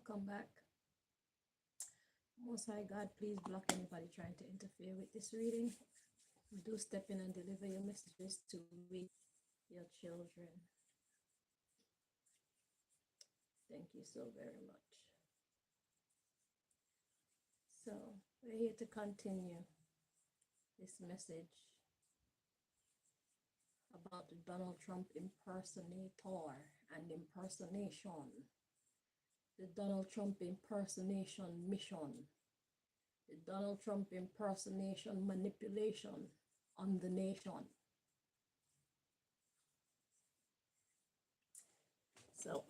Welcome back. Most High God, please block anybody trying to interfere with this reading. Do step in and deliver your messages to we, your children. Thank you so very much. So, we're here to continue this message about the Donald Trump impersonator and impersonation. The Donald Trump impersonation mission. The Donald Trump impersonation manipulation on the nation. So,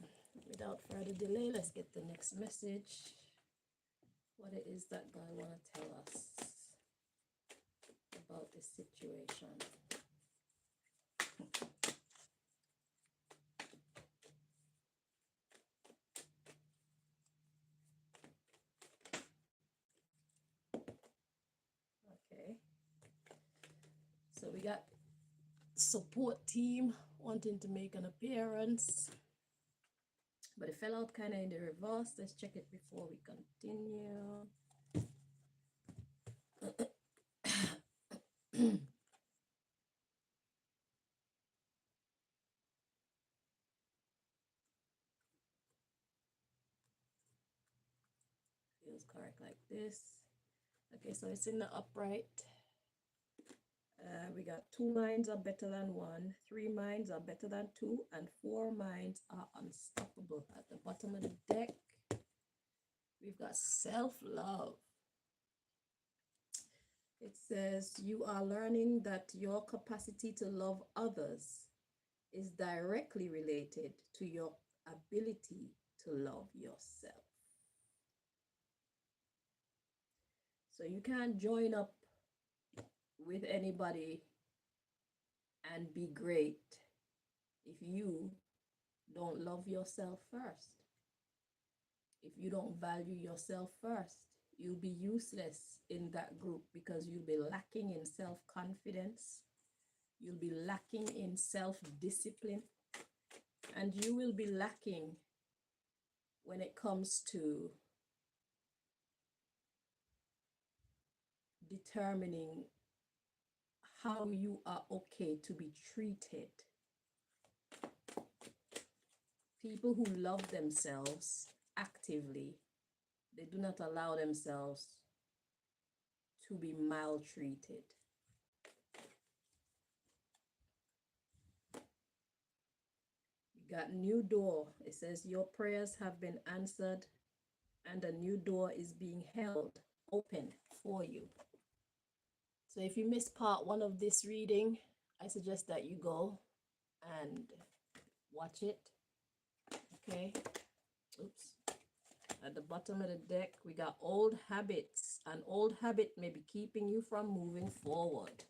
without further delay, let's get the next message. What it is that God want to tell us about this situation. Okay. So we got support team wanting to make an appearance, but it fell out kind of in the reverse. Let's check it before we continue. Feels correct like this. Okay, so it's in the upright. We got 2 minds are better than 1, 3 minds are better than 2, and 4 minds are unstoppable. At the bottom of the deck, we've got self-love. It says, you are learning that your capacity to love others is directly related to your ability to love yourself. So you can't join up with anybody and be great if you don't love yourself first. If you don't value yourself first, you'll be useless in that group because you'll be lacking in self-confidence. You'll be lacking in self-discipline. And you will be lacking when it comes to determining how you are okay to be treated. People who love themselves actively, they do not allow themselves to be maltreated. We got new door. It says your prayers have been answered and a new door is being held open for you. So if you missed part 1 of this reading, I suggest that you go and watch it. Okay. Oops. At the bottom of the deck, we got old habits. An old habit may be keeping you from moving forward.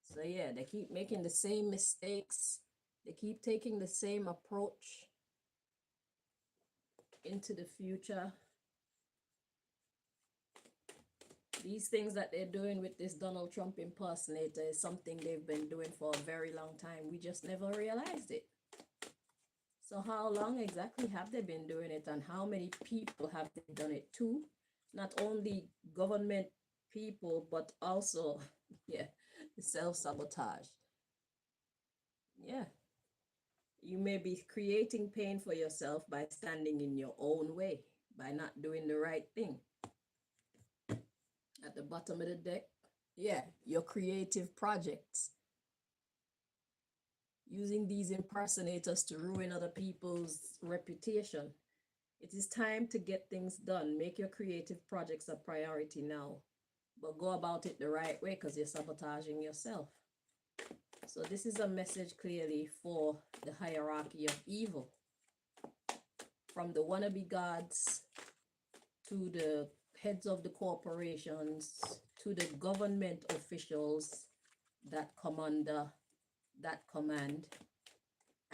So yeah, they keep making the same mistakes. They keep taking the same approach into the future. These things that they're doing with this Donald Trump impersonator is something they've been doing for a very long time. We just never realized it. So how long exactly have they been doing it, and how many people have they done it to? Not only government people, but also, yeah, self-sabotage. Yeah. You may be creating pain for yourself by standing in your own way, by not doing the right thing. At the bottom of the deck, yeah, your creative projects. Using these impersonators to ruin other people's reputation. It is time to get things done. Make your creative projects a priority now. But go about it the right way because you're sabotaging yourself. So this is a message clearly for the hierarchy of evil. From the wannabe gods to the heads of the corporations to the government officials that come under that command,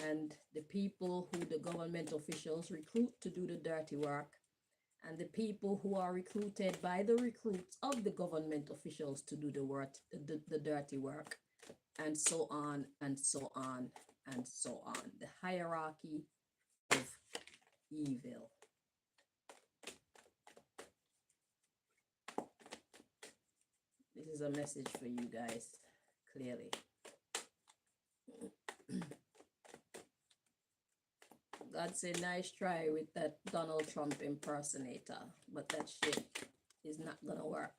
and the people who the government officials recruit to do the dirty work, and the people who are recruited by the recruits of the government officials to do the work, the dirty work, and so on and so on and so on. The hierarchy of evil. This is a message for you guys, clearly. God said, nice try with that Donald Trump impersonator, but that shit is not gonna work.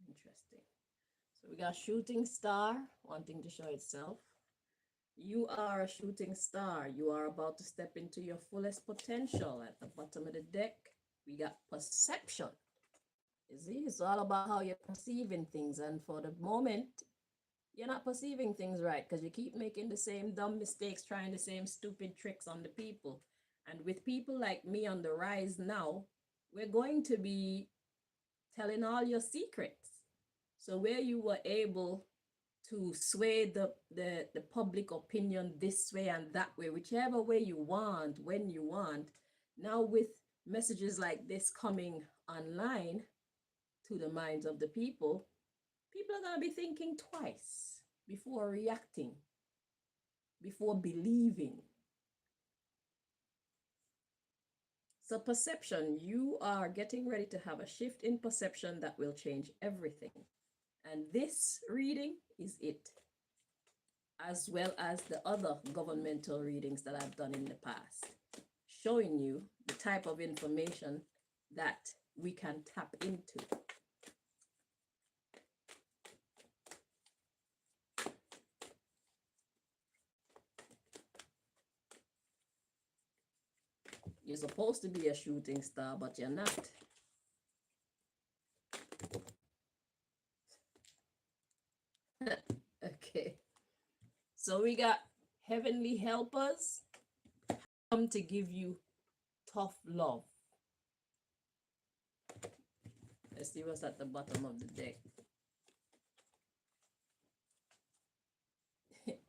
Interesting. So we got shooting star wanting to show itself. You are a shooting star. You are about to step into your fullest potential. At the bottom of the deck, we got perception. You see, it's all about how you're perceiving things. And for the moment, you're not perceiving things right because you keep making the same dumb mistakes, trying the same stupid tricks on the people. And with people like me on the rise now, we're going to be telling all your secrets. So where you were able to sway the public opinion this way and that way, whichever way you want, when you want, now with messages like this coming online to the minds of the people, people are going to be thinking twice before reacting, before believing. So perception, you are getting ready to have a shift in perception that will change everything. And this reading is it, as well as the other governmental readings that I've done in the past, showing you the type of information that we can tap into. You're supposed to be a shooting star, but you're not. Okay. So we got heavenly helpers come to give you tough love. Let's see what's at the bottom of the deck.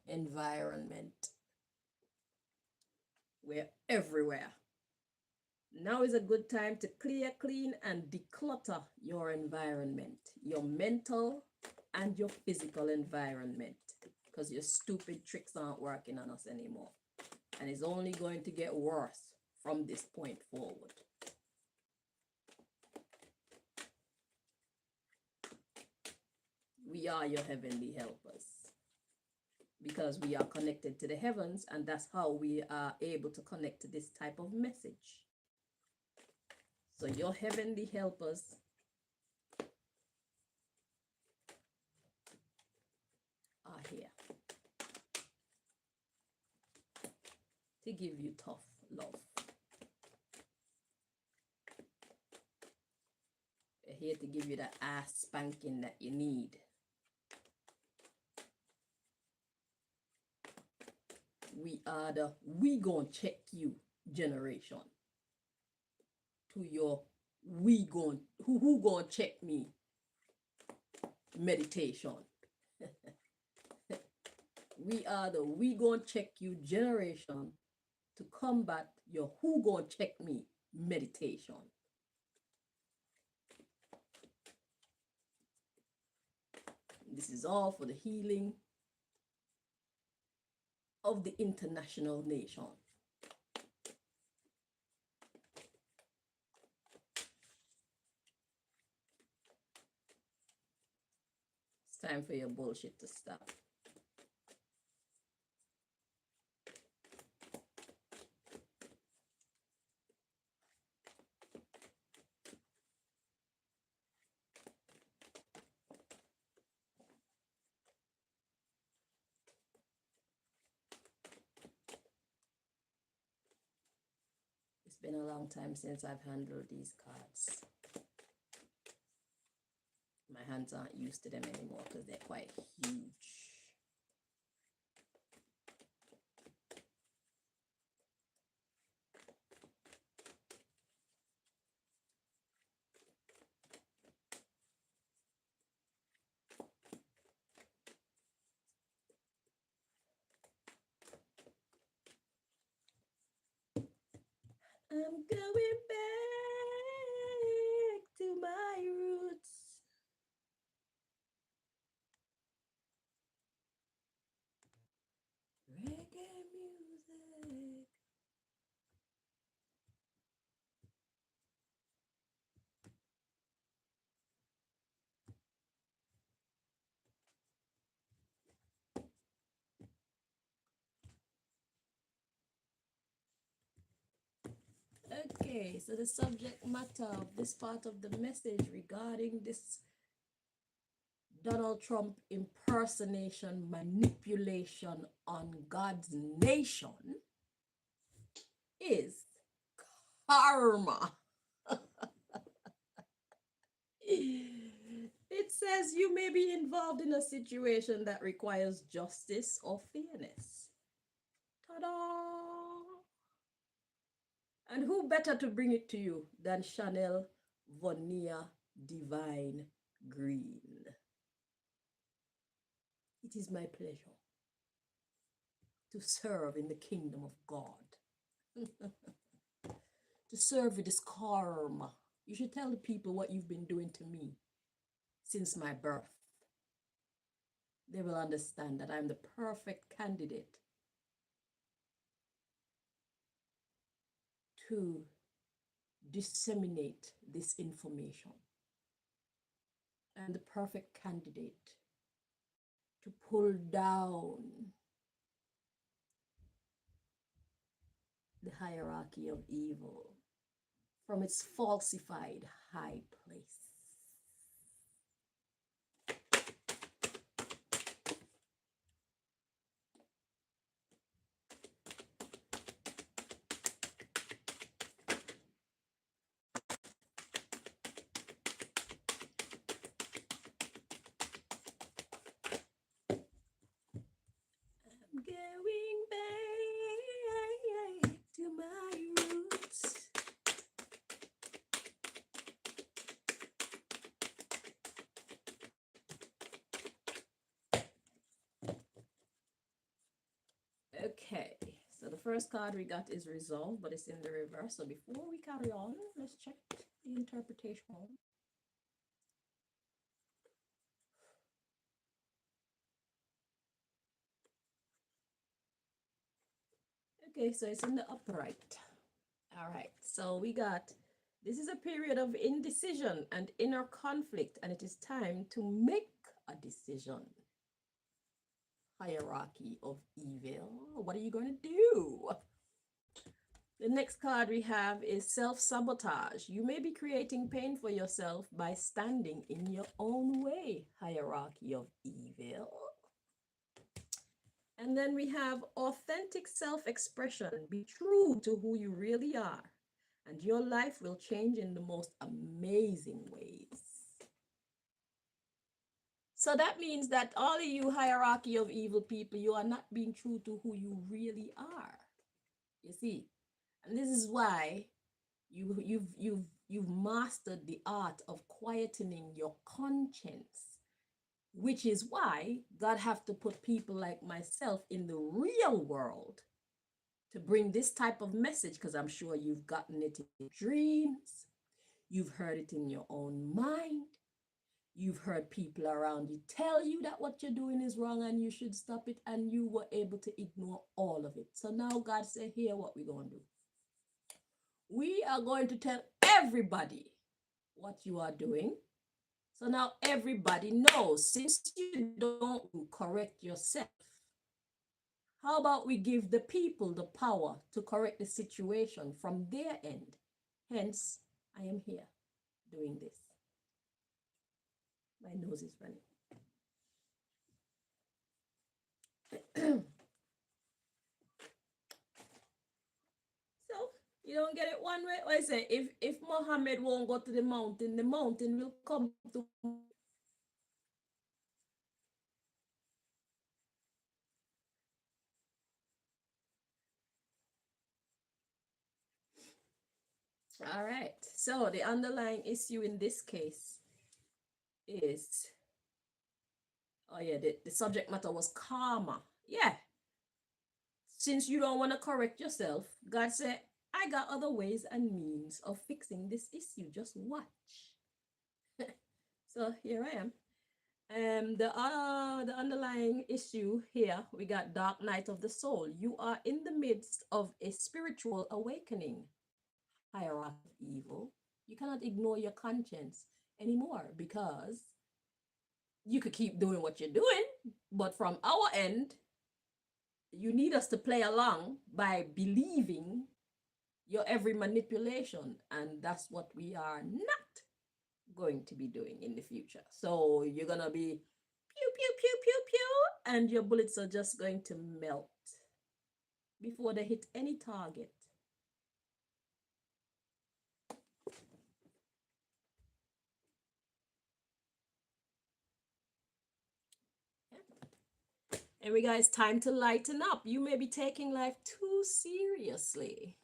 Environment. We're everywhere. Now is a good time to clear, clean, and declutter your environment, your mental and your physical environment, because your stupid tricks aren't working on us anymore. And it's only going to get worse from this point forward. We are your heavenly helpers because we are connected to the heavens, and that's how we are able to connect to this type of message. So your heavenly helpers are here to give you tough love. They're here to give you that ass spanking that you need. We are the we gon' check you generation. To your we gon' who gon' check me meditation. We are the we gon' check you generation to combat your who gon' check me meditation. This is all for the healing of the international nation. It's time for your bullshit to stop. It's been a long time since I've handled these cards. My hands aren't used to them anymore because they're quite huge. I'm going back to my roots. Reggae music. Okay, so the subject matter of this part of the message regarding this Donald Trump impersonation manipulation on God's nation is karma. It says you may be involved in a situation that requires justice or fairness. Ta-da! And who better to bring it to you than Chanel Vonia Divine Green? It is my pleasure to serve in the kingdom of God. To serve with this karma. You should tell the people what you've been doing to me since my birth. They will understand that I'm the perfect candidate to disseminate this information. I'm the perfect candidate to pull down the hierarchy of evil from its falsified high place. I'm going back to my roots. Okay, so the first card we got is resolve, but it's in the reverse. So before we carry on, let's check the interpretation. Okay, so it's in the upright. All right, so we got, this is a period of indecision and inner conflict, and it is time to make a decision. Hierarchy of evil. What are you going to do? The next card we have is self-sabotage. You may be creating pain for yourself by standing in your own way. Hierarchy of evil. And then we have authentic self-expression. Be true to who you really are, and your life will change in the most amazing ways. So that means that all of you hierarchy of evil people, you are not being true to who you really are. You see? And this is why you've mastered the art of quietening your conscience, which is why God have to put people like myself in the real world to bring this type of message, because I'm sure you've gotten it in dreams, you've heard it in your own mind, you've heard people around you tell you that what you're doing is wrong and you should stop it, and you were able to ignore all of it. So now God said, here, what we're going to do. We are going to tell everybody what you are doing. So now everybody knows, since you don't correct yourself, how about we give the people the power to correct the situation from their end? Hence, I am here doing this. My nose is running. So you don't get it one way. I say, if Muhammad won't go to the mountain will come to. All right. So the underlying issue in this case is, oh yeah, the subject matter was karma. Yeah. Since you don't want to correct yourself, God said, I got other ways and means of fixing this issue. Just watch. So here I am. The underlying issue here, we got dark night of the soul. You are in the midst of a spiritual awakening. Hierarchy of evil. You cannot ignore your conscience anymore, because you could keep doing what you're doing, but from our end, you need us to play along by believing your every manipulation. And that's what we are not going to be doing in the future. So you're going to be pew, pew, pew, pew, pew, and your bullets are just going to melt before they hit any target. And we guys, time to lighten up. You may be taking life too seriously.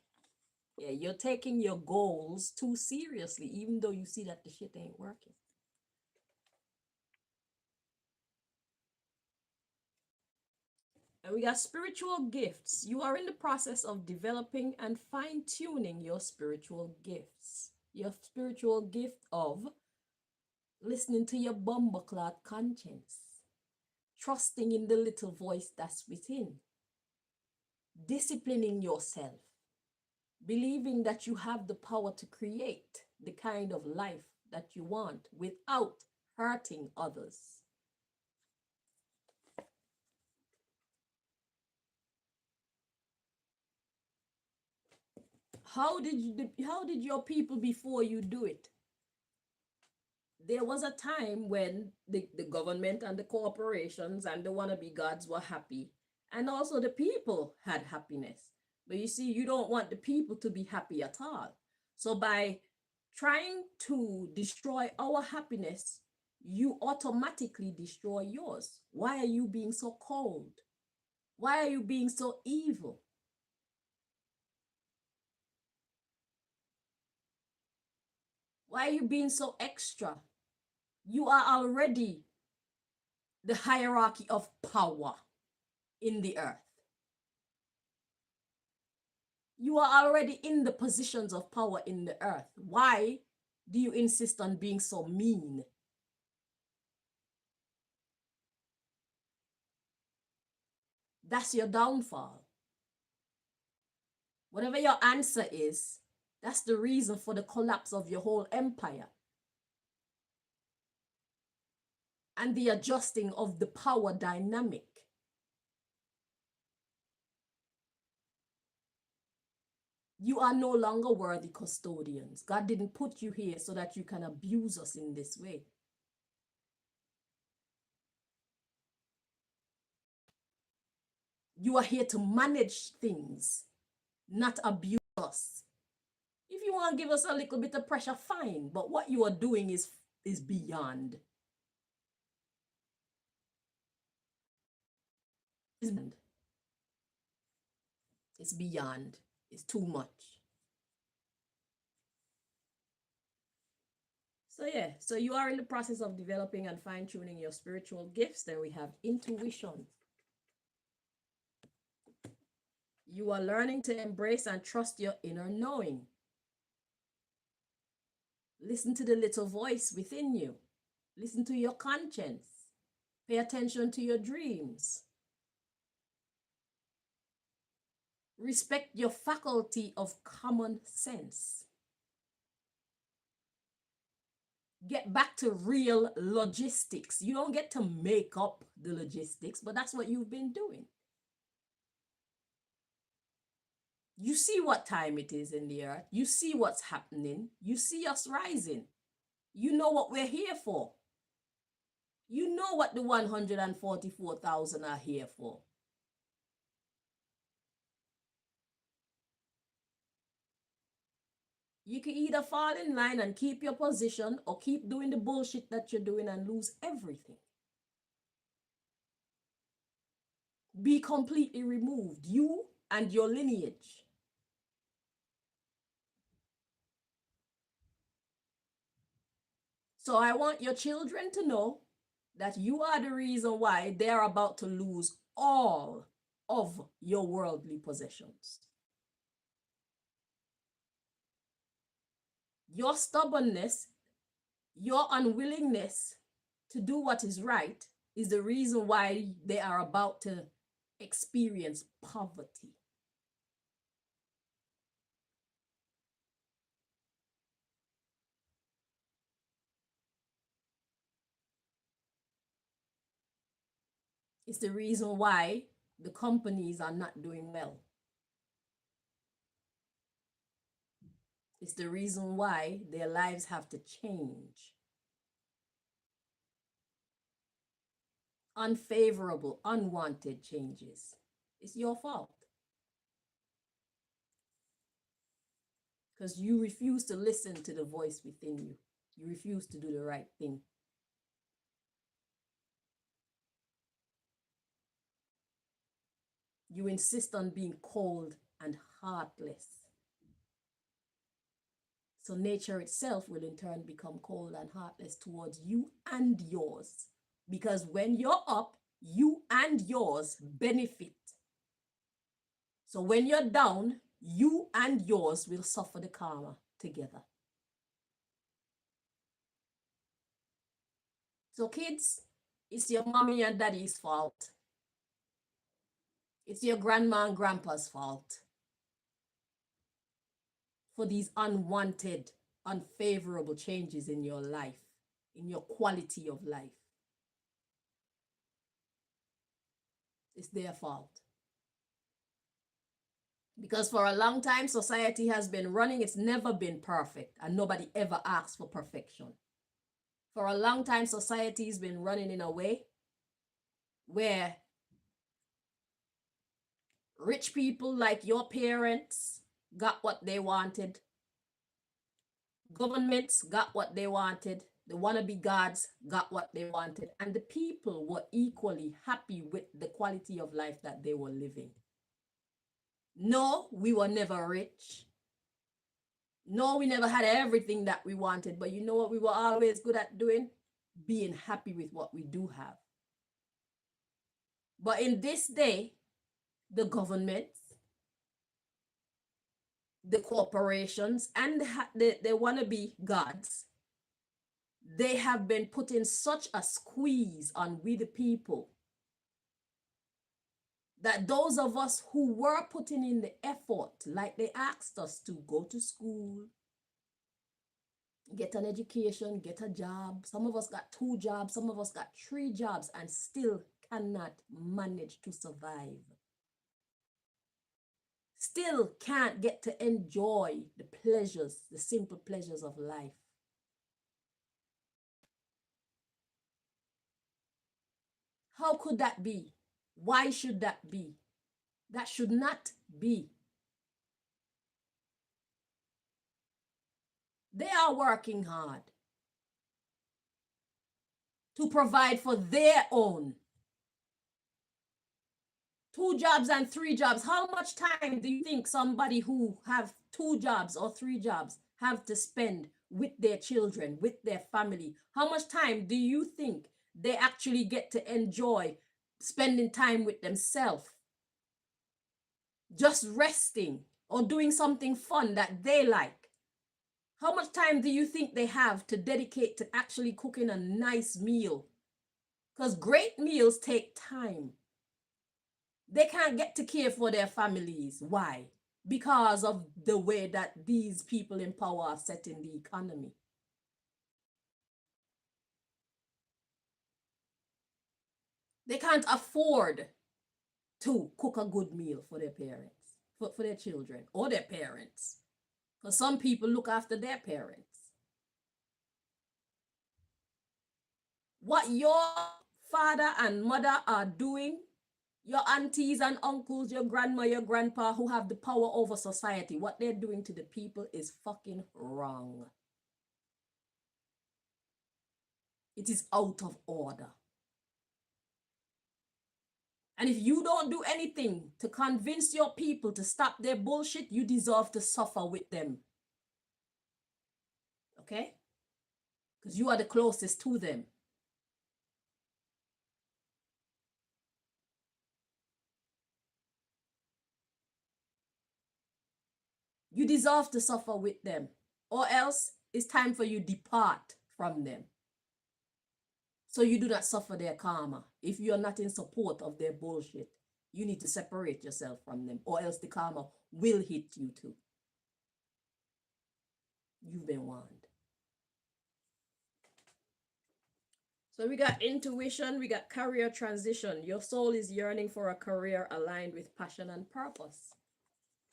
Yeah, you're taking your goals too seriously, even though you see that the shit ain't working. And we got spiritual gifts. You are in the process of developing and fine-tuning your spiritual gifts. Your spiritual gift of listening to your bumbleclad conscience, trusting in the little voice that's within, disciplining yourself, believing that you have the power to create the kind of life that you want without hurting others. How did your people before you do it? There was a time when the government and the corporations and the wannabe gods were happy, and also the people had happiness. But you see, you don't want the people to be happy at all. So by trying to destroy our happiness, you automatically destroy yours. Why are you being so cold? Why are you being so evil? Why are you being so extra? You are already the hierarchy of power in the earth. You are already in the positions of power in the earth. Why do you insist on being so mean? That's your downfall. Whatever your answer is, that's the reason for the collapse of your whole empire and the adjusting of the power dynamic. You are no longer worthy custodians. God didn't put you here so that you can abuse us in this way. You are here to manage things, not abuse us. If you want to give us a little bit of pressure, fine. But what you are doing is beyond. It's beyond. It's too much. So yeah, so you are in the process of developing and fine-tuning your spiritual gifts. Then we have intuition. You are learning to embrace and trust your inner knowing. Listen to the little voice within you. Listen to your conscience. Pay attention to your dreams. Respect your faculty of common sense. Get back to real logistics. You don't get to make up the logistics, but that's what you've been doing. You see what time it is in the earth. You see what's happening. You see us rising. You know what we're here for. You know what the 144,000 are here for. You can either fall in line and keep your position or keep doing the bullshit that you're doing and lose everything. Be completely removed, you and your lineage. So I want your children to know that you are the reason why they are about to lose all of your worldly possessions. Your stubbornness, your unwillingness to do what is right is the reason why they are about to experience poverty. It's the reason why the companies are not doing well. It's the reason why their lives have to change. Unfavorable, unwanted changes. It's your fault. Because you refuse to listen to the voice within you. You refuse to do the right thing. You insist on being cold and heartless. So nature itself will in turn become cold and heartless towards you and yours. Because when you're up, you and yours benefit. So when you're down, you and yours will suffer the karma together. So kids, it's your mommy and daddy's fault. It's your grandma and grandpa's fault for these unwanted, unfavorable changes in your life, in your quality of life. It's their fault. Because for a long time, society has been running. It's never been perfect, and nobody ever asks for perfection. For a long time, society's been running in a way where rich people like your parents got what they wanted. Governments got what they wanted. The wannabe gods got what they wanted. And the people were equally happy with the quality of life that they were living. No, we were never rich. No, we never had everything that we wanted. But you know what we were always good at doing? Being happy with what we do have. But in this day, the governments, the corporations, and the wannabe gods, they have been putting such a squeeze on we the people that those of us who were putting in the effort, like they asked us to go to school, get an education, get a job. Some of us got 2 jobs, some of us got 3 jobs and still cannot manage to survive. Still can't get to enjoy the pleasures, the simple pleasures of life. How could that be? Why should that be? That should not be. They are working hard to provide for their own. 2 jobs and 3 jobs. How much time do you think somebody who have 2 jobs or 3 jobs have to spend with their children, with their family? How much time do you think they actually get to enjoy spending time with themselves? Just resting or doing something fun that they like. How much time do you think they have to dedicate to actually cooking a nice meal? Because great meals take time. They can't get to care for their families. Why? Because of the way that these people in power are setting the economy. They can't afford to cook a good meal for their parents, for their children or their parents. Because some people look after their parents. What your father and mother are doing, your aunties and uncles, your grandma, your grandpa who have the power over society, what they're doing to the people is fucking wrong. It is out of order. And if you don't do anything to convince your people to stop their bullshit, you deserve to suffer with them. Okay? Because you are the closest to them. You deserve to suffer with them. Or else it's time for you to depart from them. So you do not suffer their karma. If you're not in support of their bullshit, you need to separate yourself from them, or else the karma will hit you too. You've been warned. So we got intuition, we got career transition. Your soul is yearning for a career aligned with passion and purpose.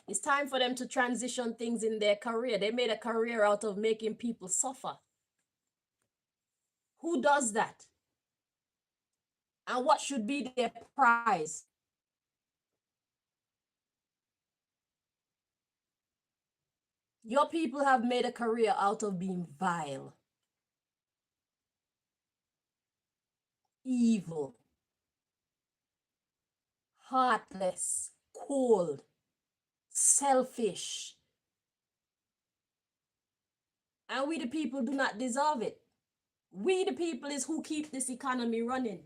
It's time for them to transition things in their career. They made a career out of making people suffer. Who does that? And what should be their prize? Your people have made a career out of being vile, evil, heartless, cold, selfish. And we the people do not deserve it. We the people is who keep this economy running.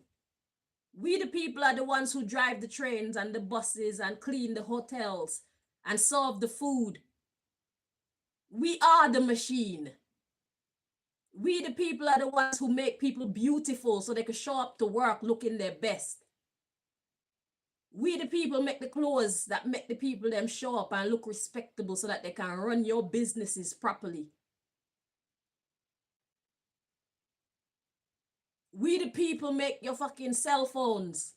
We the people are the ones who drive the trains and the buses and clean the hotels and serve the food. We are the machine. We the people are the ones who make people beautiful so they can show up to work looking their best. We the people make the clothes that make the people them show up and look respectable so that they can run your businesses properly. We the people make your fucking cell phones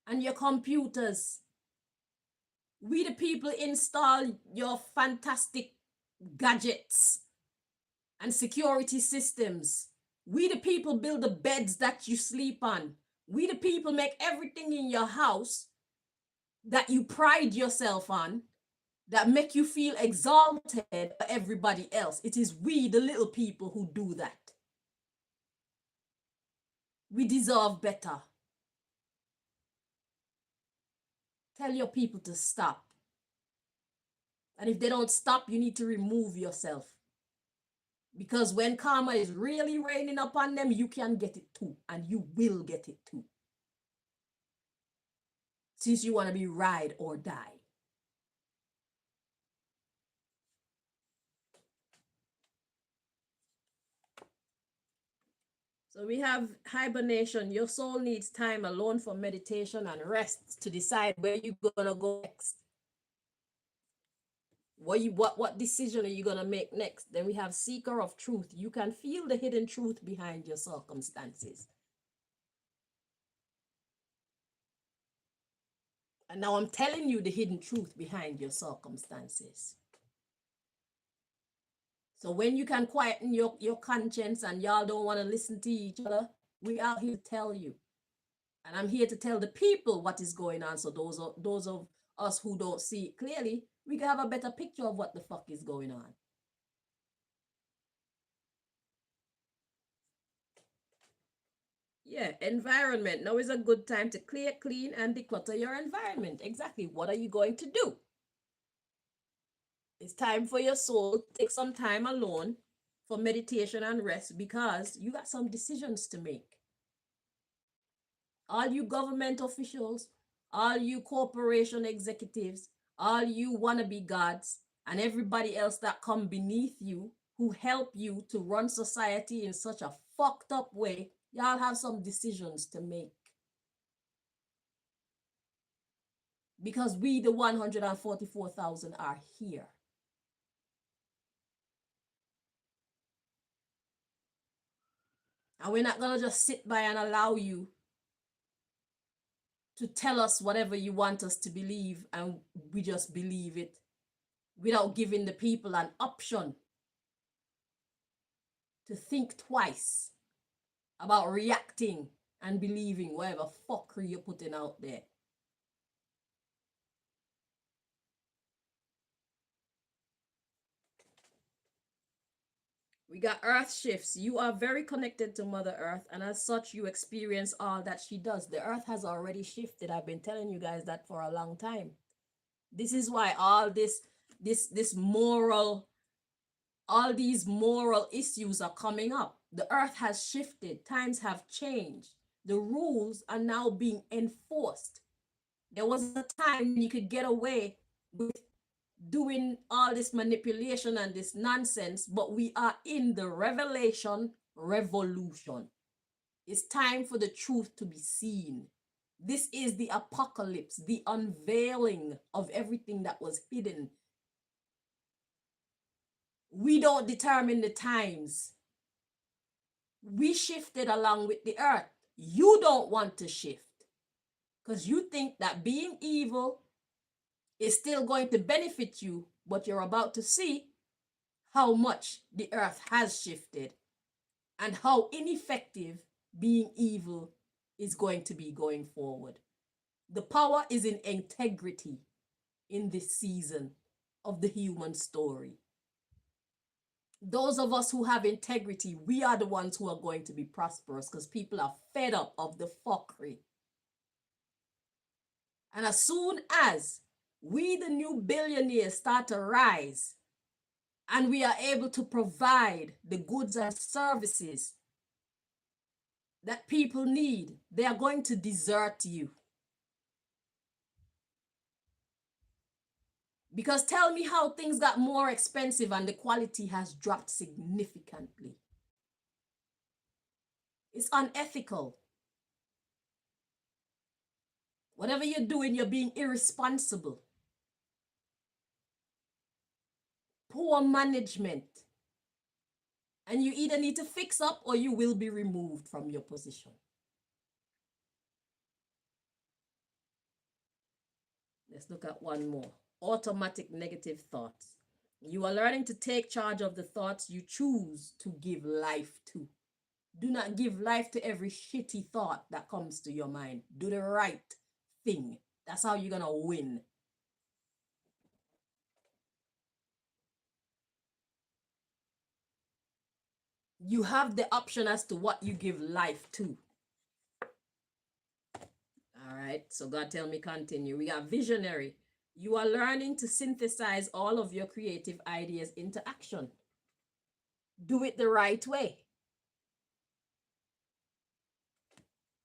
and your computers. We the people install your fantastic gadgets and security systems. We the people build the beds that you sleep on. We the people make everything in your house that you pride yourself on, that make you feel exalted by everybody else. It is we, the little people, who do that. We deserve better. Tell your people to stop. And if they don't stop, you need to remove yourself. Because when karma is really raining upon them, you can get it too. And you will get it too. Since you want to be ride or die. So we have hibernation. Your soul needs time alone for meditation and rest to decide where you're gonna go next. What decision are you gonna make next? Then we have seeker of truth. You can feel the hidden truth behind your circumstances. And now I'm telling you the hidden truth behind your circumstances. So when you can quieten your conscience and y'all don't want to listen to each other, we are here to tell you. And I'm here to tell the people what is going on. So those of us who don't see it clearly, we can have a better picture of what the fuck is going on. Yeah, environment. Now is a good time to clear, clean, and declutter your environment. Exactly. What are you going to do? It's time for your soul to take some time alone for meditation and rest because you got some decisions to make. All you government officials, all you corporation executives, all you wannabe gods, and everybody else that come beneath you who help you to run society in such a fucked up way, y'all have some decisions to make. Because we, the 144,000, are here. And we're not going to just sit by and allow you to tell us whatever you want us to believe and we just believe it without giving the people an option to think twice about reacting and believing whatever fuckery you're putting out there. We got earth shifts. You are very connected to Mother Earth, and as such, you experience all that she does. The earth has already shifted. I've been telling you guys that for a long time. This is why all these moral issues are coming up. The earth has shifted. Times have changed. The rules are now being enforced. There was a time you could get away with doing all this manipulation and this nonsense, but we are in the revelation revolution. It's time for the truth to be seen. This is the apocalypse, the unveiling of everything that was hidden. We don't determine the times. We shifted along with the earth. You don't want to shift because you think that being evil is still going to benefit you, but you're about to see how much the earth has shifted and how ineffective being evil is going to be going forward. The power is in integrity in this season of the human story. Those of us who have integrity, we are the ones who are going to be prosperous because people are fed up of the fuckery. And as soon as we, the new billionaires, start to rise and we are able to provide the goods and services that people need, they are going to desert you. Because tell me how things got more expensive and the quality has dropped significantly. It's unethical. Whatever you're doing, you're being irresponsible. Poor management. And you either need to fix up or you will be removed from your position. Let's look at one more. Automatic negative thoughts. You are learning to take charge of the thoughts you choose to give life to. Do not give life to every shitty thought that comes to your mind. Do the right thing. That's how you're going to win. You have the option as to what you give life to. All right, so God tell me continue. We got visionary. You are learning to synthesize all of your creative ideas into action. Do it the right way.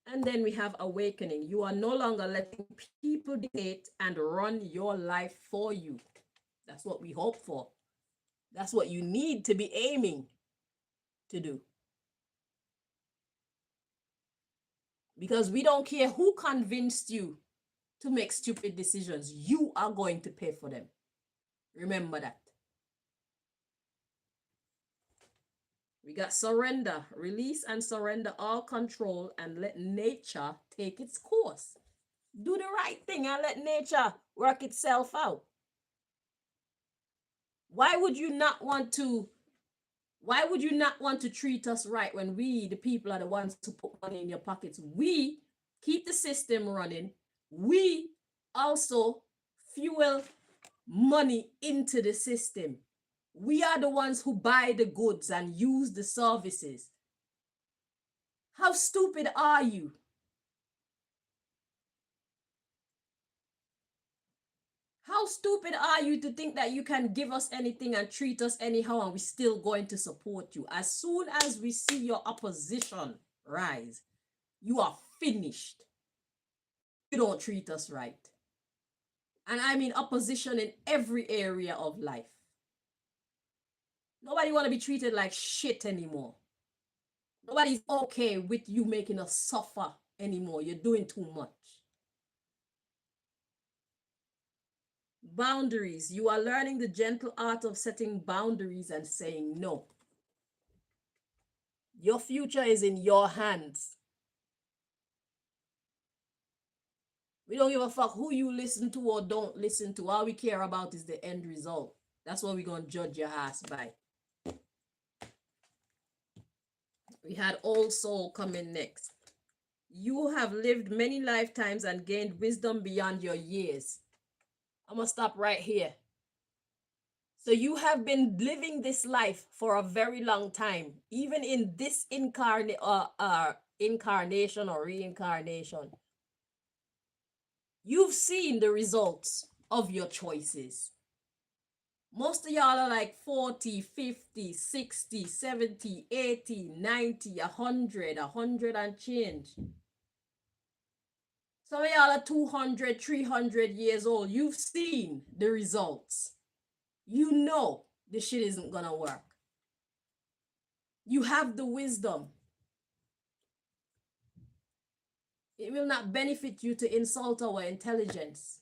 And then we have awakening. You are no longer letting people dictate and run your life for you. That's what we hope for. That's what you need to be aiming to do. Because we don't care who convinced you to make stupid decisions. You are going to pay for them. Remember that. We got surrender. Release and surrender all control and let nature take its course. Do the right thing and let nature work itself out. Why would you not want to treat us right when we, the people, are the ones to put money in your pockets? We keep the system running. We also fuel money into the system. We are the ones who buy the goods and use the services. How stupid are you? How stupid are you to think that you can give us anything and treat us anyhow and we're still going to support you? As soon as we see your opposition rise, you are finished. You don't treat us right. And I mean opposition in every area of life. Nobody want to be treated like shit anymore. Nobody's okay with you making us suffer anymore. You're doing too much. Boundaries. You are learning the gentle art of setting boundaries and saying no. Your future is in your hands. We don't give a fuck who you listen to or don't listen to. All we care about is the end result. That's what we're going to judge your ass by. We had Old Soul coming next. You have lived many lifetimes and gained wisdom beyond your years. I'm going to stop right here. So you have been living this life for a very long time, even in this incarnation or reincarnation. You've seen the results of your choices. Most of y'all are like 40, 50, 60, 70, 80, 90, 100, 100 and change. Some of y'all are 200, 300 years old. You've seen the results. You know this shit isn't gonna work. You have the wisdom. It will not benefit you to insult our intelligence.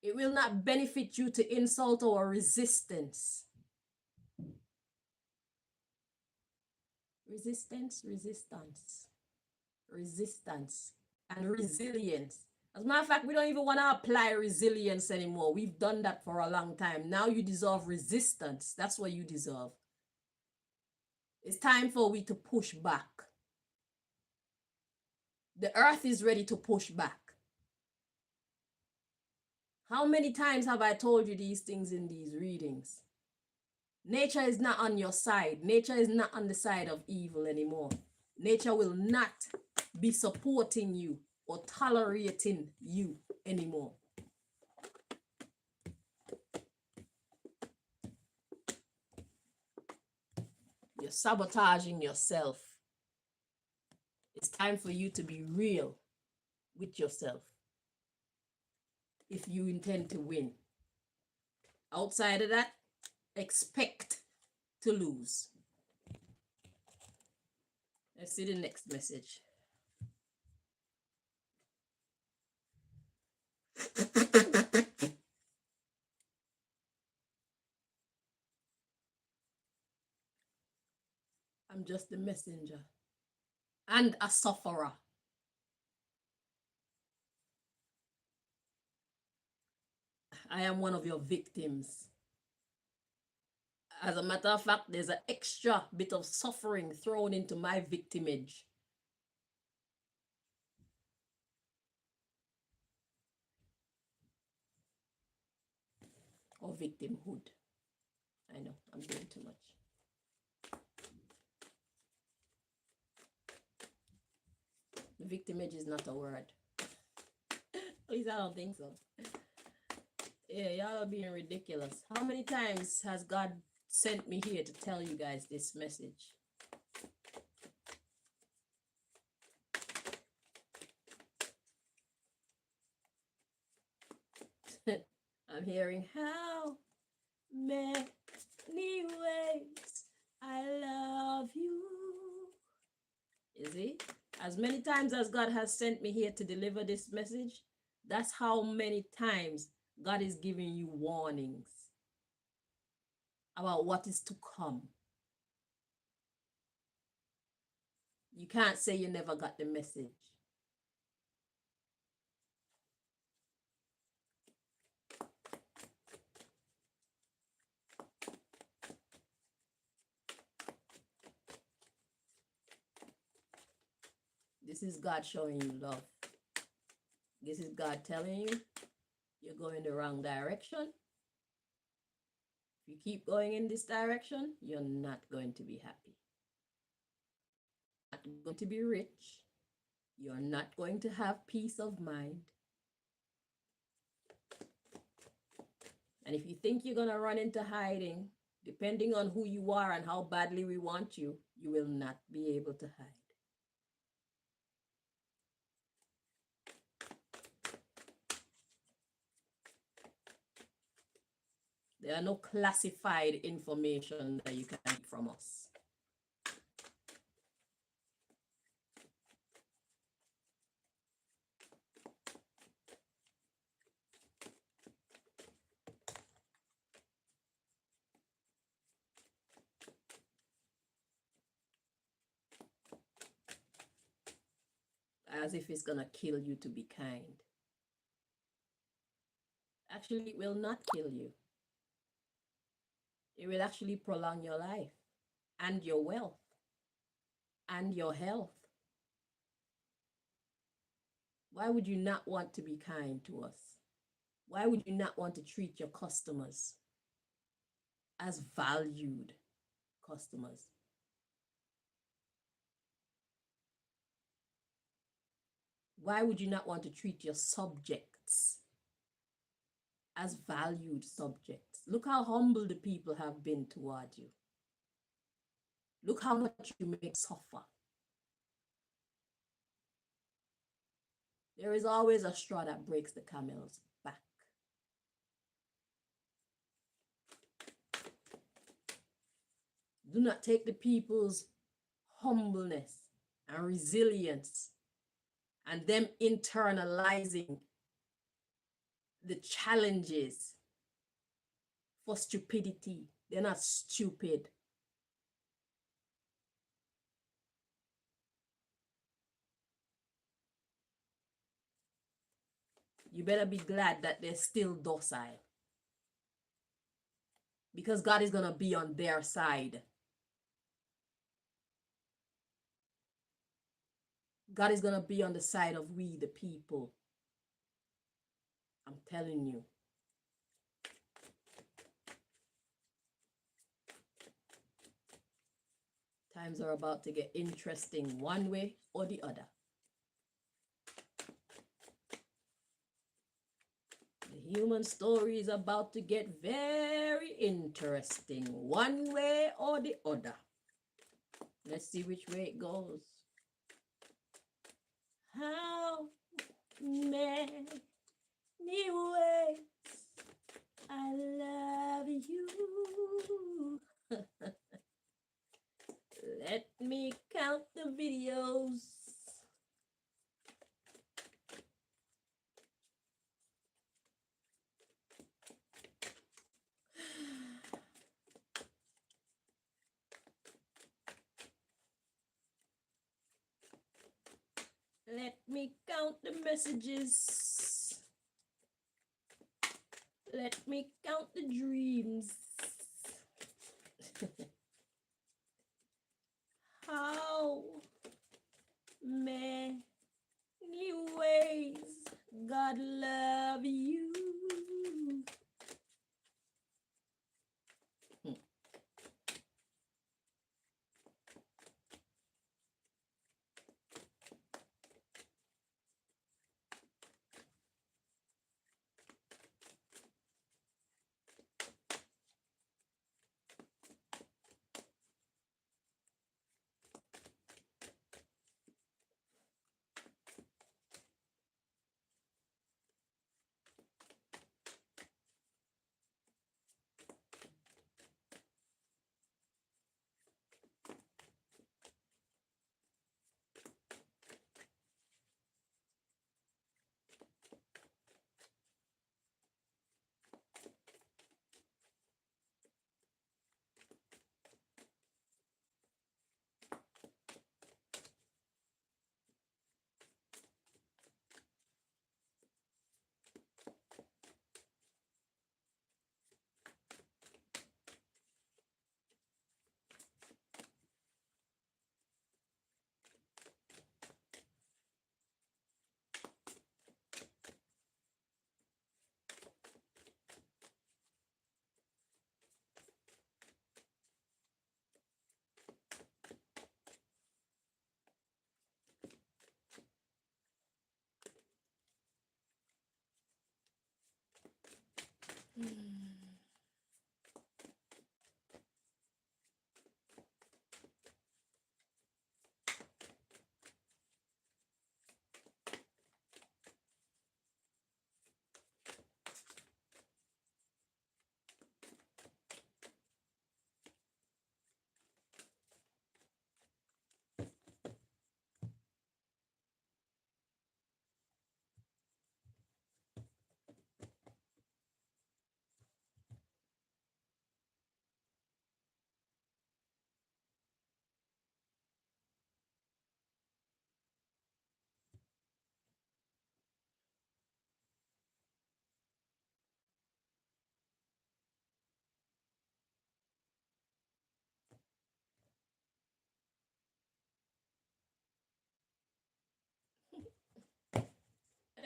It will not benefit you to insult our resistance. Resistance, and resilience. As a matter of fact, we don't even want to apply resilience anymore. We've done that for a long time. Now you deserve resistance. That's what you deserve. It's time for we to push back. The earth is ready to push back. How many times have I told you these things in these readings? Nature is not on your side. Nature is not on the side of evil anymore. Nature will not be supporting you or tolerating you anymore. You're sabotaging yourself. It's time for you to be real with yourself if you intend to win. Outside of that, expect to lose. Let's see the next message. I'm just the messenger and a sufferer. I am one of your victims. As a matter of fact, there's an extra bit of suffering thrown into my victimage. Or victimhood. I know, I'm doing too much. Victimage is not a word. At least I don't think so. Yeah, y'all are being ridiculous. How many times has God sent me here to tell you guys this message? I'm hearing how many ways I love you. Is it? As many times as God has sent me here to deliver this message, that's how many times God is giving you warnings about what is to come. You can't say you never got the message. This is God showing you love. This is God telling you you're going the wrong direction. If you keep going in this direction, you're not going to be happy. You're not going to be rich. You're not going to have peace of mind. And if you think you're going to run into hiding, depending on who you are and how badly we want you, you will not be able to hide. There are no classified information that you can get from us. As if it's going to kill you to be kind. Actually, it will not kill you. It will actually prolong your life and your wealth and your health. Why would you not want to be kind to us? Why would you not want to treat your customers as valued customers? Why would you not want to treat your subjects as valued subjects? Look how humble the people have been toward you. Look how much you make suffer. There is always a straw that breaks the camel's back. Do not take the people's humbleness and resilience and them internalizing the challenges for stupidity. They're not stupid. you better be glad that they're still docile. Because God is going to be on their side. God is going to be on the side of we, the people. I'm telling you. Times are about to get interesting one way or the other. The human story is about to get very interesting one way or the other. Let's see which way it goes. How many ways I love you. Let me count the videos. Let me count the messages. Let me count the dreams. How many ways God love you?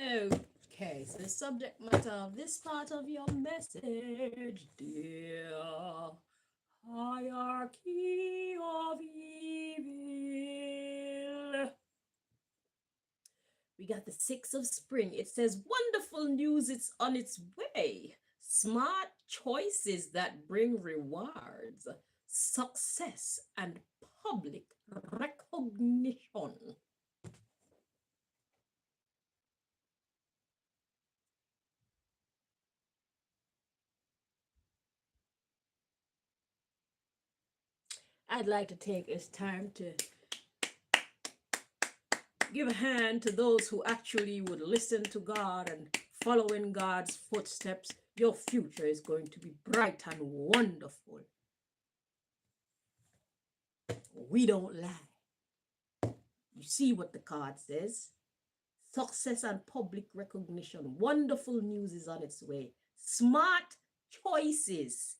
Okay, so the subject matter of this part of your message, dear hierarchy of evil. We got the 6 of spring. It says, wonderful news, it's on its way. Smart choices that bring rewards, success, and public recognition. I'd like to take this time to give a hand to those who actually would listen to God and follow in God's footsteps. Your future is going to be bright and wonderful. We don't lie. You see what the card says. Success and public recognition. Wonderful news is on its way. Smart choices,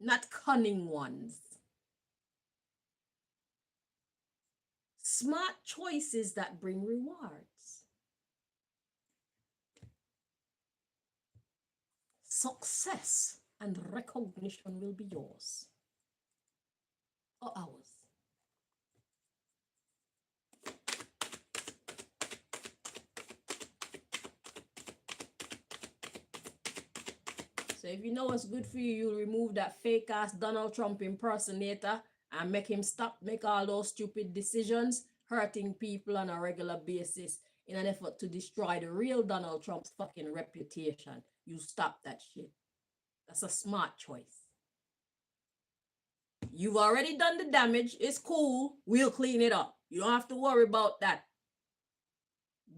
not cunning ones. Smart choices that bring rewards. Success and recognition will be yours or ours. So if you know what's good for you, you'll remove that fake ass Donald Trump impersonator and make him stop make all those stupid decisions, hurting people on a regular basis in an effort to destroy the real Donald Trump's fucking reputation. You stop that shit. That's a smart choice. You've already done the damage. It's cool. We'll clean it up. You don't have to worry about that.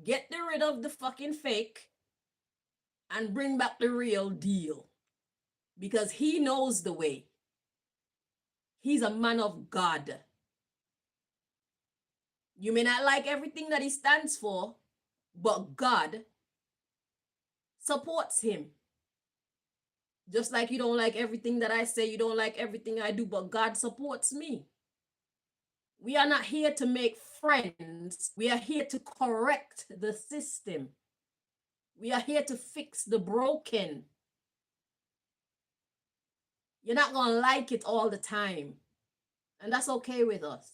Get rid of the fucking fake and bring back the real deal. Because he knows the way. He's a man of God. You may not like everything that he stands for, but God supports him. Just like you don't like everything that I say, you don't like everything I do, but God supports me. We are not here to make friends. We are here to correct the system. We are here to fix the broken. You're not going to like it all the time. And that's okay with us.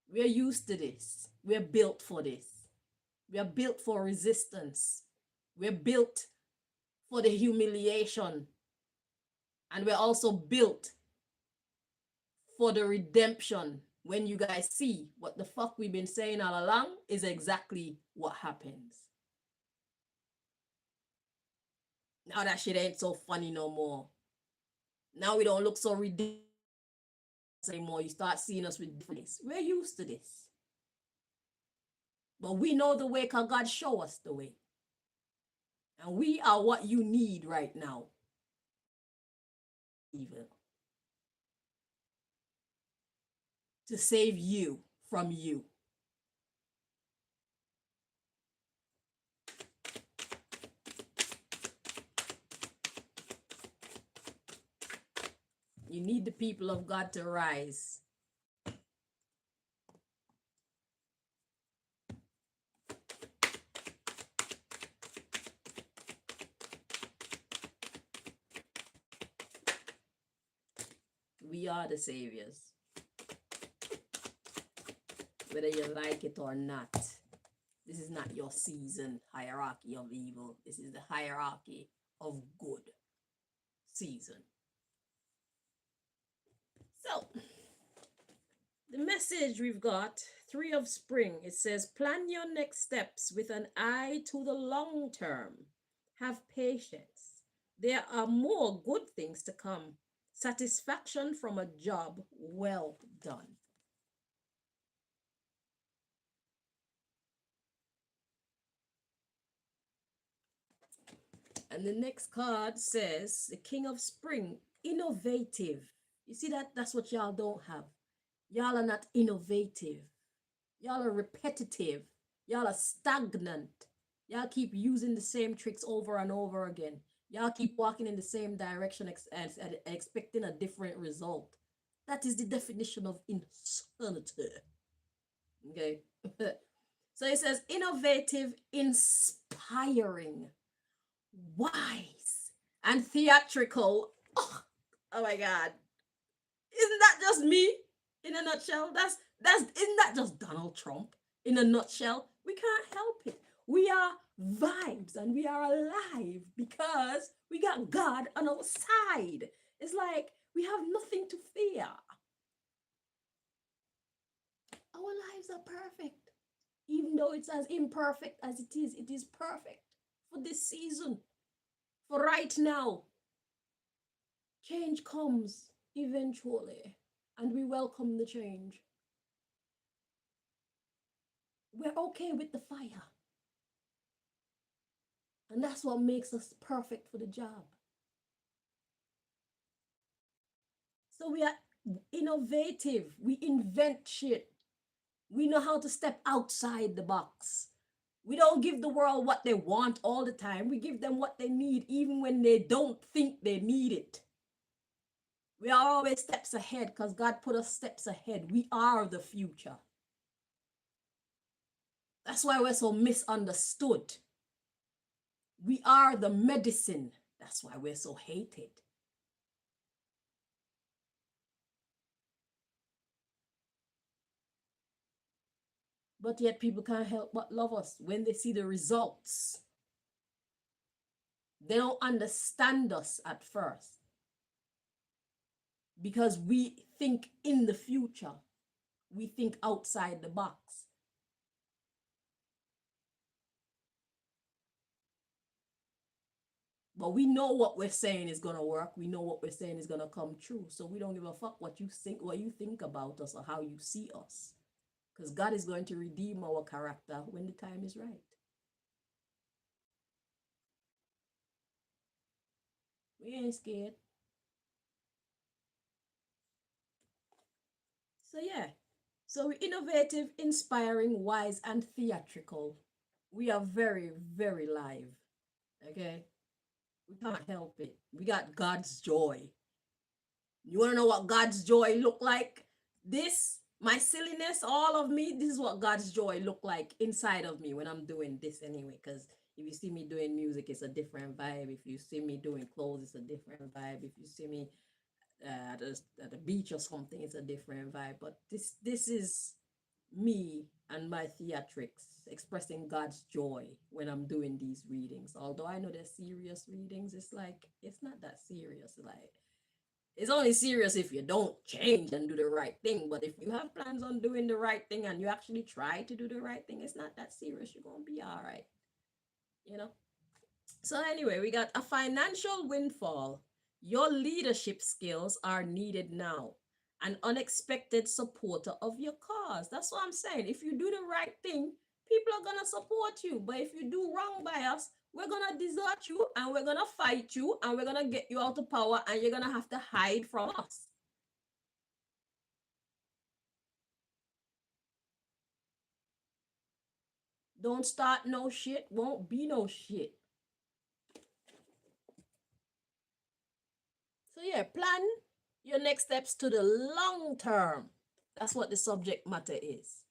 We're used to this. We're built for this. We are built for resistance. We're built for the humiliation. And we're also built for the redemption. When you guys see what the fuck we've been saying all along is exactly what happens. Now that shit ain't so funny no more. Now we don't look so ridiculous anymore. You start seeing us with difference. We're used to this. But we know the way because God show us the way. And we are what you need right now. Evil. To save you from you. You need the people of God to rise. We are the saviors. Whether you like it or not. This is not your season hierarchy of evil. This is the hierarchy of good season. So, the message we've got, 3 of spring, it says, plan your next steps with an eye to the long term. Have patience. There are more good things to come. Satisfaction from a job well done. And the next card says, the King of Spring, innovative. You see that? That's what y'all don't have. Y'all are not innovative. Y'all are repetitive. Y'all are stagnant. Y'all keep using the same tricks over and over again. Y'all keep walking in the same direction and expecting a different result. That is the definition of insanity. Okay. So it says innovative, inspiring, wise, and theatrical. Oh my God. Isn't that just me in a nutshell? Isn't that just Donald Trump in a nutshell? We can't help it. We are vibes and we are alive because we got God on our side. It's like we have nothing to fear. Our lives are perfect. Even though it's as imperfect as it is perfect for this season, for right now. Change comes eventually, and we welcome the change. We're okay with the fire. And that's what makes us perfect for the job. So we are innovative. We invent shit. We know how to step outside the box. We don't give the world what they want all the time. We give them what they need, even when they don't think they need it. We are always steps ahead because God put us steps ahead. We are the future. That's why we're so misunderstood. We are the medicine. That's why we're so hated. But yet people can't help but love us when they see the results. They don't understand us at first because we think in the future. We think outside the box. But we know what we're saying is gonna work. We know what we're saying is gonna come true. So we don't give a fuck what you think about us or how you see us. Because God is going to redeem our character when the time is right. We ain't scared. So yeah. So we're innovative, inspiring, wise, and theatrical. We are very, very live. Okay? We can't help it. We got God's joy. You want to know what God's joy look like? This, my silliness, all of me, this is what God's joy look like inside of me when I'm doing this anyway. Because if you see me doing music, it's a different vibe. If you see me doing clothes, it's a different vibe. If you see me at the beach or something, it's a different vibe. But this is me and my theatrics expressing God's joy when I'm doing these readings. Although I know they're serious readings, it's like it's not that serious. Like it's only serious if you don't change and do the right thing. But if you have plans on doing the right thing and you actually try to do the right thing, it's not that serious. You're gonna be all right. You know? So anyway, we got a financial windfall. Your leadership skills are needed now. An unexpected supporter of your cause. That's what I'm saying. If you do the right thing, people are gonna support you. But if you do wrong by us, we're gonna desert you and we're gonna fight you and we're gonna get you out of power and you're gonna have to hide from us. Don't start no shit, won't be no shit. So yeah, plan your next steps to the long term. That's what the subject matter is.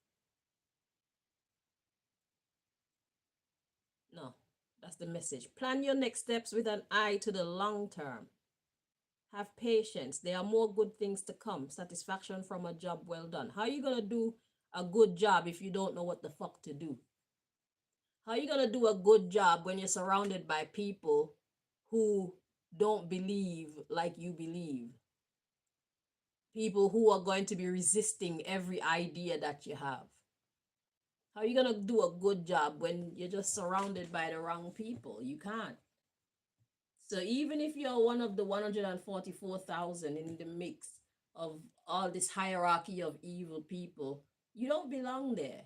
No, that's the message. Plan your next steps with an eye to the long term. Have patience. There are more good things to come. Satisfaction from a job well done. How are you going to do a good job if you don't know what the fuck to do? How are you going to do a good job when you're surrounded by people who don't believe like you believe? People who are going to be resisting every idea that you have. How are you going to do a good job when you're just surrounded by the wrong people? You can't. So even if you're one of the 144,000 in the mix of all this hierarchy of evil people, you don't belong there.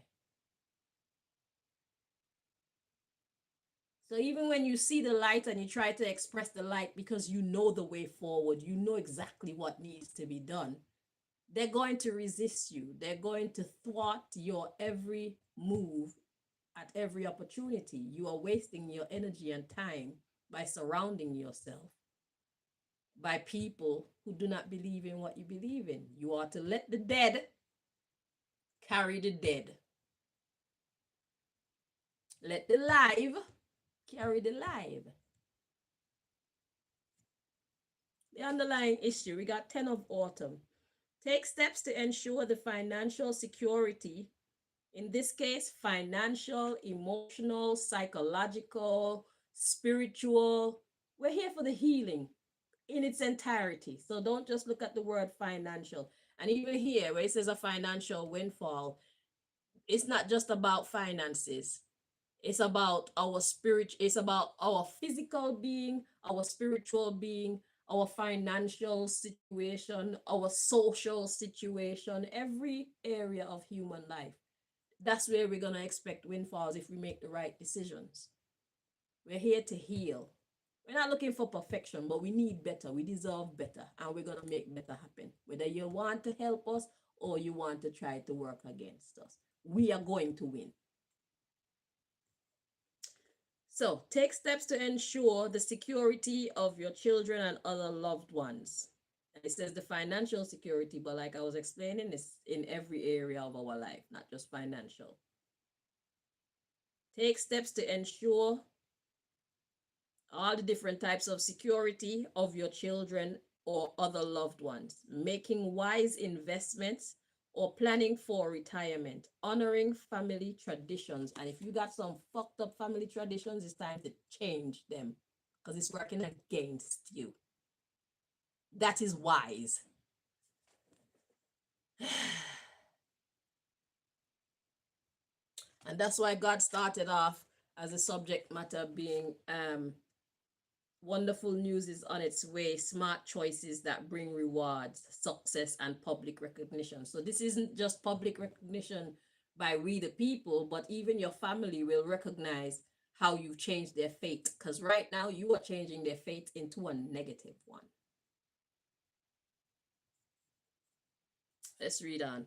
So even when you see the light and you try to express the light because you know the way forward, you know exactly what needs to be done, they're going to resist you. They're going to thwart your every move at every opportunity. You are wasting your energy and time by surrounding yourself by people who do not believe in what you believe in. You are to let the dead carry the dead. Let the live carry the live. The underlying issue, we got 10 of autumn. Take steps to ensure the financial security, in this case, financial, emotional, psychological, spiritual. We're here for the healing in its entirety. So don't just look at the word financial. And even here, where it says a financial windfall, it's not just about finances. It's about our spirit, it's about our physical being, our spiritual being, our financial situation, our social situation, every area of human life. That's where we're going to expect windfalls if we make the right decisions. We're here to heal. We're not looking for perfection, but we need better. We deserve better, and we're going to make better happen. Whether you want to help us or you want to try to work against us. We are going to win. So take steps to ensure the security of your children and other loved ones. And it says the financial security, but like I was explaining, it's in every area of our life, not just financial. Take steps to ensure all the different types of security of your children or other loved ones, making wise investments or planning for retirement, honoring family traditions. And if you got some fucked up family traditions, it's time to change them because it's working against you. That is wise. And that's why God started off as a subject matter being wonderful news is on its way, smart choices that bring rewards, success, and public recognition. So this isn't just public recognition by we the people, but even your family will recognize how you've changed their fate. Because right now you are changing their fate into a negative one. Let's read on.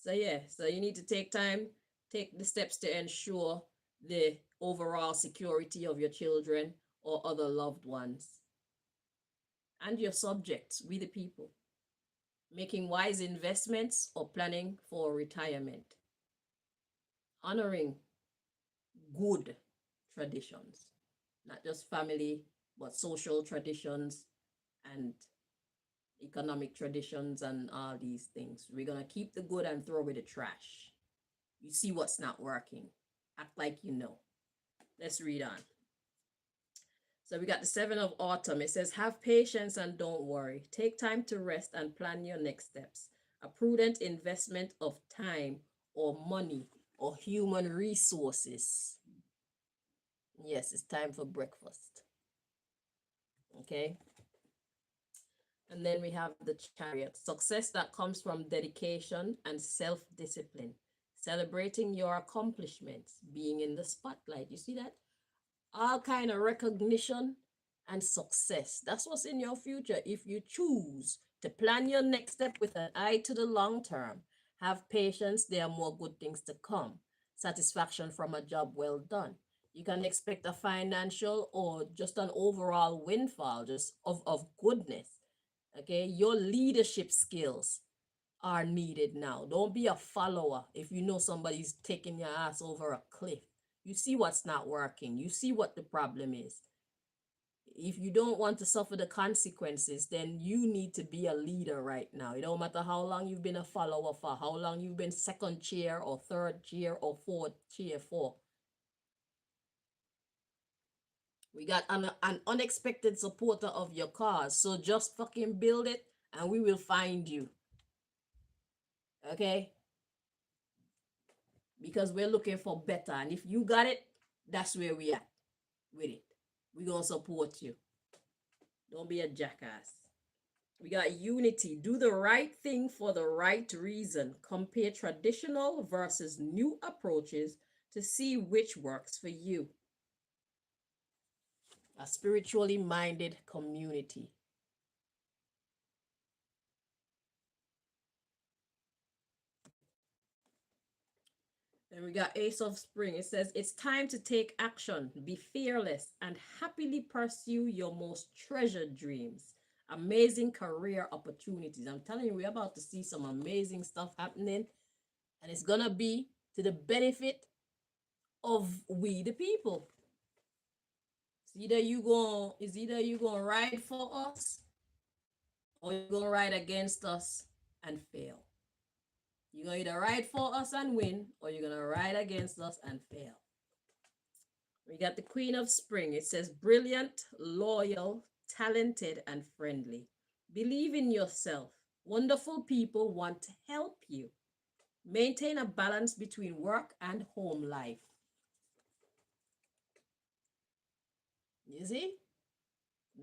So yeah, so you need to take the steps to ensure the overall security of your children or other loved ones and your subjects, we the people, making wise investments or planning for retirement, honoring good traditions, not just family, but social traditions and economic traditions and all these things. We're going to keep the good and throw away the trash. You see what's not working. Act like you know. Let's read on. So we got the 7 of autumn. It says, have patience and don't worry. Take time to rest and plan your next steps. A prudent investment of time or money or human resources. Yes, it's time for breakfast. Okay. And then we have the chariot. Success that comes from dedication and self-discipline. Celebrating your accomplishments. Being in the spotlight. You see that? All kind of recognition and success. That's what's in your future. If you choose to plan your next step with an eye to the long term, have patience, there are more good things to come. Satisfaction from a job well done. You can expect a financial or just an overall windfall just of goodness. Okay, your leadership skills are needed now. Don't be a follower if you know somebody's taking your ass over a cliff. You see what's not working. You see what the problem is. If you don't want to suffer the consequences, then you need to be a leader right now. It don't matter how long you've been a follower for, how long you've been second chair or third chair or fourth chair for. We got an unexpected supporter of your cause. So just fucking build it and we will find you. Okay? Because we're looking for better. And if you got it, that's where we at with it. We're going to support you. Don't be a jackass. We got unity. Do the right thing for the right reason. Compare traditional versus new approaches to see which works for you. A spiritually minded community. Then we got Ace of Spring. It says, it's time to take action, be fearless, and happily pursue your most treasured dreams. Amazing career opportunities. I'm telling you, we're about to see some amazing stuff happening, and it's going to be to the benefit of we the people. It's either you going to ride for us or you're going to ride against us and fail. You're going to either ride for us and win, or you're going to ride against us and fail. We got the Queen of Spring. It says, brilliant, loyal, talented, and friendly. Believe in yourself. Wonderful people want to help you. Maintain a balance between work and home life. You see?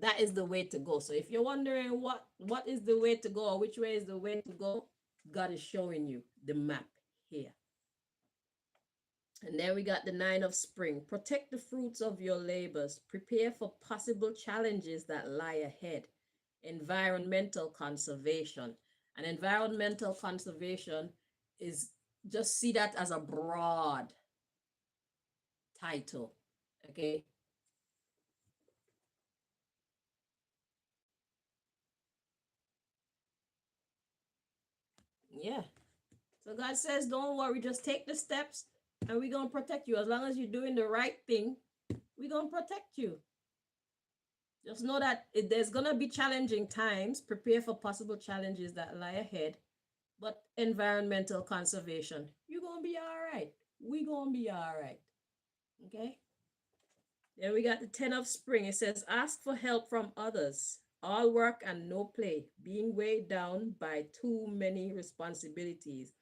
That is the way to go. So if you're wondering what is the way to go or which way is the way to go, God is showing you the map here. And then we got the 9 of Spring. Protect the fruits of your labors. Prepare for possible challenges that lie ahead. Environmental conservation. And environmental conservation is, just see that as a broad title. Okay. Yeah. So God says, don't worry, just take the steps and we're going to protect you. As long as you're doing the right thing, we're going to protect you. Just know that there's going to be challenging times. Prepare for possible challenges that lie ahead. But environmental conservation, you're going to be all right. We're going to be all right. Okay. Then we got the 10 of spring. It says, ask for help from others. All work and no play, being weighed down by too many responsibilities.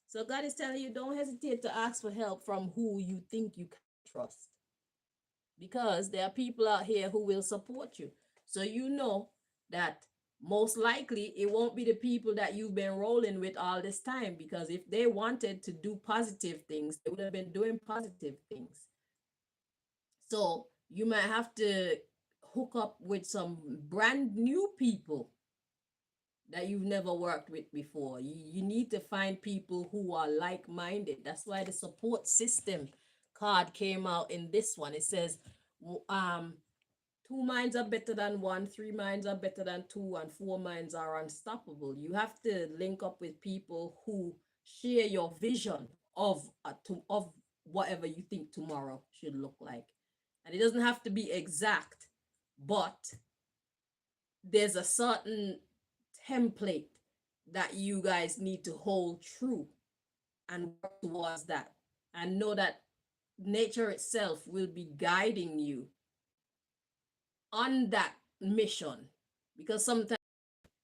So God is telling you, don't hesitate to ask for help from who you think you can trust. Because there are people out here who will support you. So you know that most likely it won't be the people that you've been rolling with all this time. Because if they wanted to do positive things, they would have been doing positive things. So you might have to hook up with some brand new people that you've never worked with before. You need to find people who are like-minded. That's why the support system card came out in this one. It says, um, 2 minds are better than 1, 3 minds are better than 2, and 4 minds are unstoppable. You have to link up with people who share your vision of whatever you think tomorrow should look like. And it doesn't have to be exact, but there's a certain template that you guys need to hold true and work towards that, and know that nature itself will be guiding you on that mission. Because sometimes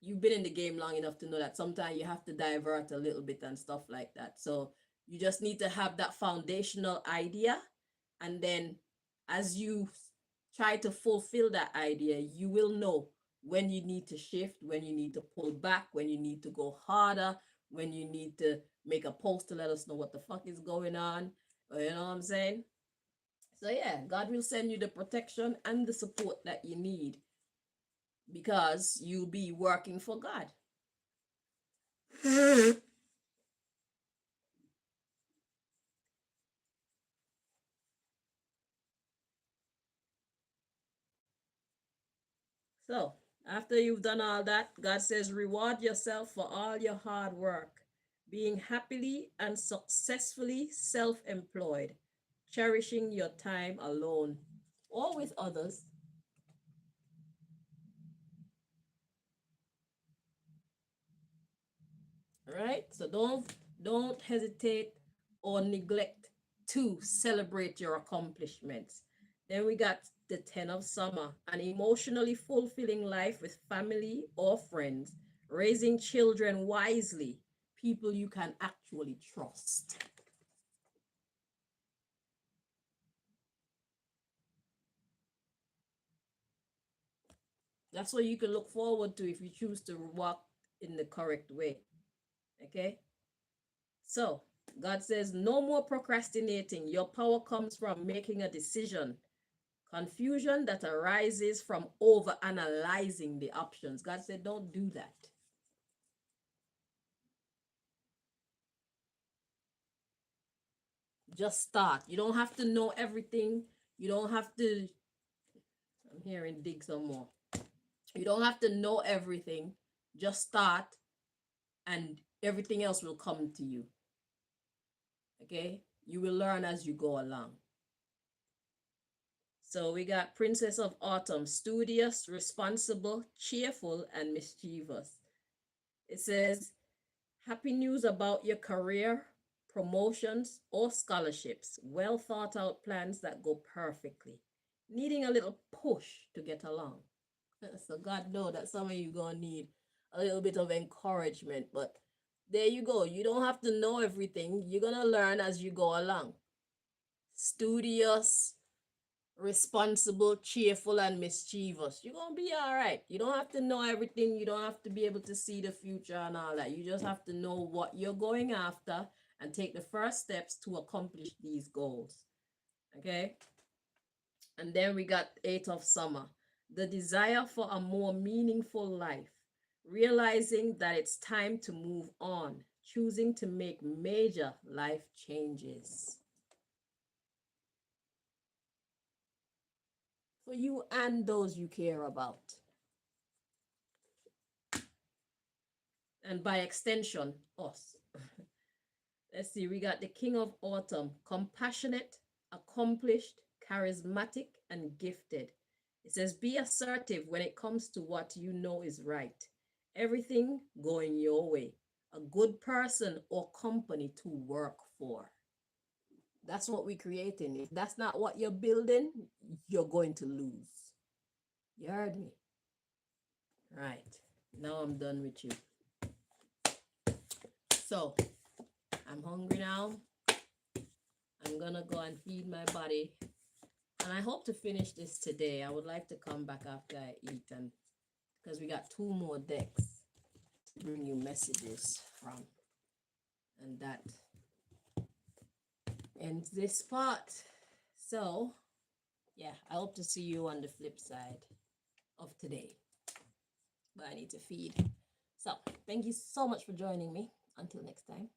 you've been in the game long enough to know that sometimes you have to divert a little bit and stuff like that. So you just need to have that foundational idea, and then as you try to fulfill that idea, you will know when you need to shift, when you need to pull back, when you need to go harder, when you need to make a post to let us know what the fuck is going on. You know what I'm saying? So yeah, God will send you the protection and the support that you need, because you'll be working for God. So after you've done all that, God says, reward yourself for all your hard work, being happily and successfully self-employed, cherishing your time alone or with others. Right? So don't hesitate or neglect to celebrate your accomplishments. Then we got the 10 of summer, an emotionally fulfilling life with family or friends, raising children wisely, people you can actually trust. That's what you can look forward to if you choose to walk in the correct way. Okay? So, God says, no more procrastinating. Your power comes from making a decision. Confusion that arises from over analyzing the options. God said, don't do that. Just start. You don't have to know everything. You don't have to, I'm hearing dig some more. You don't have to know everything. Just start and everything else will come to you. Okay? You will learn as you go along. So we got Princess of Autumn, studious, responsible, cheerful, and mischievous. It says, happy news about your career, promotions, or scholarships. Well thought out plans that go perfectly. Needing a little push to get along. So God know that some of you gonna need a little bit of encouragement, but there you go. You don't have to know everything. You're gonna learn as you go along. Studious, responsible, cheerful, and mischievous. You're gonna be all right. You don't have to know everything. You don't have to be able to see the future and all that. You just have to know what you're going after and take the first steps to accomplish these goals. Okay. And then we got 8 of summer, the desire for a more meaningful life, realizing that it's time to move on, choosing to make major life changes for you and those you care about. And by extension, us. Let's see, we got the King of Autumn, compassionate, accomplished, charismatic, and gifted. It says, be assertive when it comes to what you know is right. Everything going your way. A good person or company to work for. That's what we're creating. If that's not what you're building, you're going to lose. You heard me? Right. Now I'm done with you. So, I'm hungry now. I'm gonna go and feed my body. And I hope to finish this today. I would like to come back after I eat, and because we got 2 more decks to bring you messages from. And that ends this part. So, yeah, I hope to see you on the flip side of today. But I need to feed. So, thank you so much for joining me. Until next time.